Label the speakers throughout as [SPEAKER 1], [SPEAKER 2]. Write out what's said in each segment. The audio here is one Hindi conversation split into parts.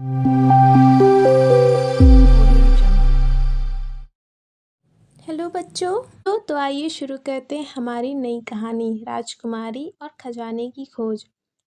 [SPEAKER 1] हेलो बच्चों। तो आइए शुरू करते हैं हमारी नई कहानी राजकुमारी और खजाने की खोज।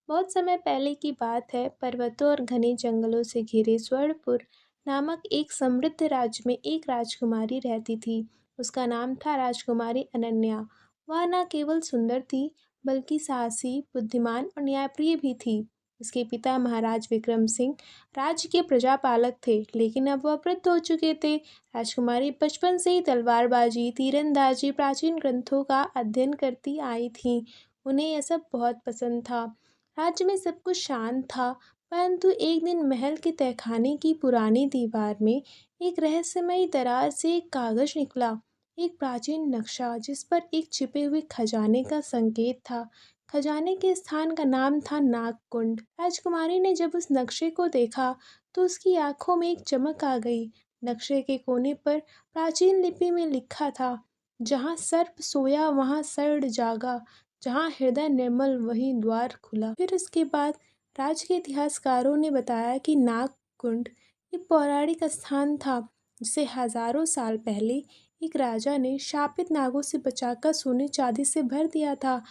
[SPEAKER 1] बहुत समय पहले की बात है। पर्वतों और घने जंगलों से घिरे स्वर्णपुर नामक एक समृद्ध राज्य में एक राजकुमारी रहती थी। उसका नाम था राजकुमारी अनन्या। वह न केवल सुंदर थी बल्कि साहसी, बुद्धिमान और न्यायप्रिय भी थी। उसके पिता महाराज विक्रम सिंह राज्य के प्रजापालक थे, लेकिन अब वह वृद्ध हो चुके थे। राजकुमारी बचपन से ही तलवारबाजी, तीरंदाजी, प्राचीन ग्रंथों का अध्ययन करती आई थीं। उन्हें यह सब बहुत पसंद था। राज्य में सब कुछ शांत था, परंतु एक दिन महल के तहखाने की पुरानी दीवार में एक रहस्यमयी दरार से एक कागज निकला। एक प्राचीन नक्शा जिस पर एक छिपे हुए खजाने का संकेत था। खजाने के स्थान का नाम था नागकुंड। राजकुमारी ने जब उस नक्शे को देखा तो उसकी आंखों में एक चमक आ गई। नक्शे के कोने पर प्राचीन लिपि में लिखा था, जहाँ सर्प सोया वहाँ सर्ण जागा, जहाँ हृदय निर्मल वहीं द्वार खुला। फिर उसके बाद राज्य के इतिहासकारों ने बताया कि नागकुंड एक पौराणिक स्थान था, जिसे हजारों साल पहले एक राजा ने शापित नागों से बचाकर सोने चांदी से भर दिया था।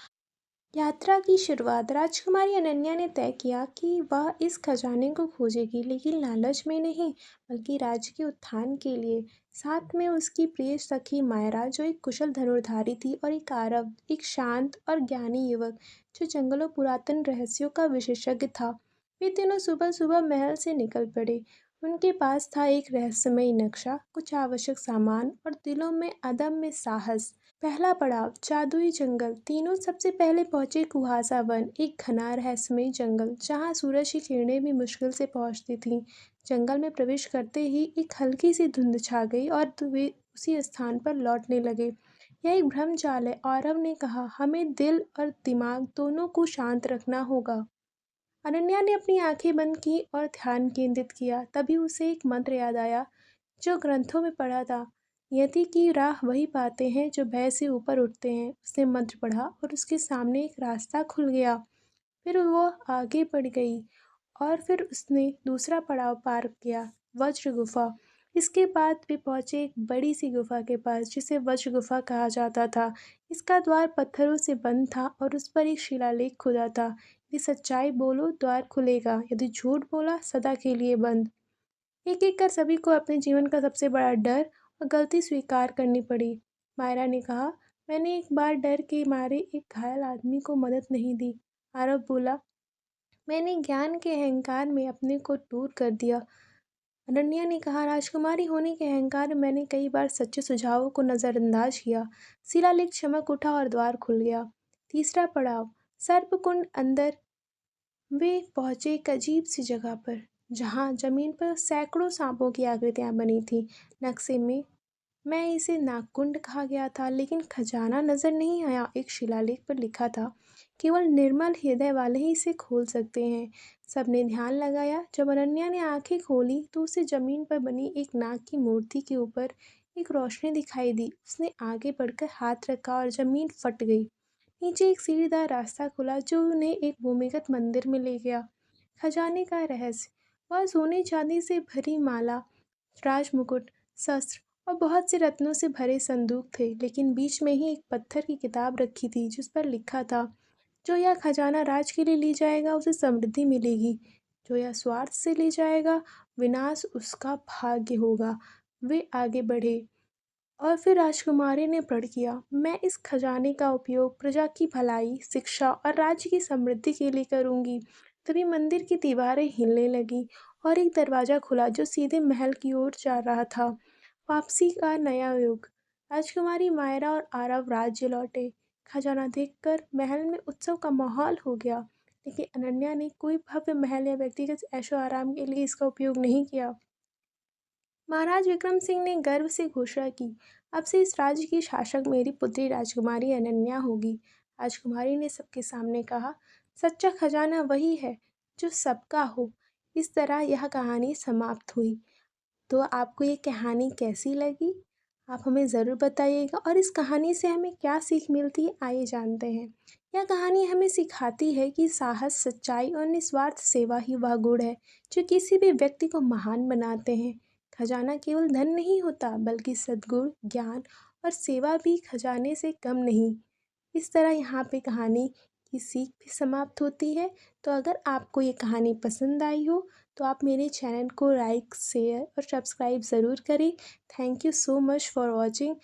[SPEAKER 1] यात्रा की शुरुआत राजकुमारी अनन्या ने तय किया कि वह इस खजाने को खोजेगी, लेकिन लालच में नहीं बल्कि राज्य के उत्थान के लिए। साथ में उसकी प्रिय सखी मायरा, जो एक कुशल धनुर्धारी थी, और एक आरव, एक शांत और ज्ञानी युवक जो जंगलों पुरातन रहस्यों का विशेषज्ञ था। वे तीनों सुबह सुबह महल से निकल पड़े। उनके पास था एक रहस्यमयी नक्शा, कुछ आवश्यक सामान और दिलों में अदम्य साहस। पहला पड़ाव जादुई जंगल। तीनों सबसे पहले पहुंचे कुहासा वन, एक घना रहस्यमयी जंगल जहां सूरज की किरणें भी मुश्किल से पहुंचती थीं। जंगल में प्रवेश करते ही एक हल्की सी धुंध छा गई और वे उसी स्थान पर लौटने लगे। यह एक भ्रमजाल है, आरव ने कहा। हमें दिल और दिमाग दोनों को शांत रखना होगा। अनन्या ने अपनी आंखें बंद की और ध्यान केंद्रित किया। तभी उसे एक मंत्र याद आया जो ग्रंथों में पढ़ा था। नियति की राह वही पाते हैं जो भय से ऊपर उठते हैं। उसने मंत्र पढ़ा और उसके सामने एक रास्ता खुल गया। फिर वो आगे बढ़ गई और फिर उसने दूसरा पड़ाव पार किया, वज्र गुफा। इसके बाद वे पहुंचे एक बड़ी सी गुफा के पास, जिसे वज्र गुफा कहा जाता था। इसका द्वार पत्थरों से बंद था और उस पर एक शिलालेख खुदा था, यदि सच्चाई बोलो द्वार खुलेगा, यदि झूठ बोला सदा के लिए बंद। एक एक कर सभी को अपने जीवन का सबसे बड़ा डर और गलती स्वीकार करनी पड़ी। मायरा ने कहा, मैंने एक बार डर के मारे एक घायल आदमी को मदद नहीं दी। आरव बोला, मैंने ज्ञान के अहंकार में अपने को दूर कर दिया। अनन्या ने कहा, राजकुमारी होने के अहंकार में मैंने कई बार सच्चे सुझावों को नज़रअंदाज किया। शिलालेख चमक उठा और द्वार खुल गया। तीसरा पड़ाव सर्पकुंड। अंदर वे पहुंचे एक अजीब सी जगह पर, जहां जमीन पर सैकड़ों सांपों की आकृतियां बनी थीं। नक्शे में मैं इसे नागकुंड कहा गया था, लेकिन खजाना नजर नहीं आया। एक शिलालेख पर लिखा था, केवल निर्मल हृदय वाले ही इसे खोल सकते हैं। सबने ध्यान लगाया। जब अनन्या ने आंखें खोली तो उसे जमीन पर बनी एक नाग की मूर्ति के ऊपर एक रोशनी दिखाई दी। उसने आगे बढ़कर हाथ रखा और जमीन फट गई। नीचे एक सीढ़ीदार रास्ता खुला जो उन्हें एक भूमिगत मंदिर में ले गया। खजाने का रहस्य। वह सोने चांदी से भरी माला, राजमुकुट, शस्त्र और बहुत से रत्नों से भरे संदूक थे, लेकिन बीच में ही एक पत्थर की किताब रखी थी जिस पर लिखा था, जो यह खजाना राज के लिए ले जाएगा उसे समृद्धि मिलेगी, जो यह स्वार्थ से ले जाएगा विनाश उसका भाग्य होगा। वे आगे बढ़े और फिर राजकुमारी ने प्रण किया, मैं इस खजाने का उपयोग प्रजा की भलाई, शिक्षा और राज्य की समृद्धि के लिए करूंगी। तभी मंदिर की दीवारें हिलने लगी और एक दरवाजा खुला जो सीधे महल की ओर जा रहा था। वापसी का नया युग। राजकुमारी मायरा और आरव राज्य लौटे। खजाना देखकर महल में उत्सव का माहौल हो गया, लेकिन अनन्या ने कोई भव्य महल या व्यक्तिगत ऐशो आराम के लिए इसका उपयोग नहीं किया। महाराज विक्रम सिंह ने गर्व से घोषणा की, अब से इस राज्य की शासक मेरी पुत्री राजकुमारी अनन्या होगी। राजकुमारी ने सबके सामने कहा, सच्चा खजाना वही है जो सबका हो। इस तरह यह कहानी समाप्त हुई। तो आपको ये कहानी कैसी लगी? आप हमें ज़रूर बताइएगा और इस कहानी से हमें क्या सीख मिलती है, आइए जानते हैं। यह कहानी हमें सिखाती है कि साहस, सच्चाई और निस्वार्थ सेवा ही वह गुण है जो किसी भी व्यक्ति को महान बनाते हैं। खजाना केवल धन नहीं होता, बल्कि सद्गुण, ज्ञान और सेवा भी खजाने से कम नहीं। इस तरह यहाँ पे कहानी की सीख भी समाप्त होती है। तो अगर आपको ये कहानी पसंद आई हो तो आप मेरे चैनल को लाइक, शेयर और सब्सक्राइब ज़रूर करें। Thank you so much for watching.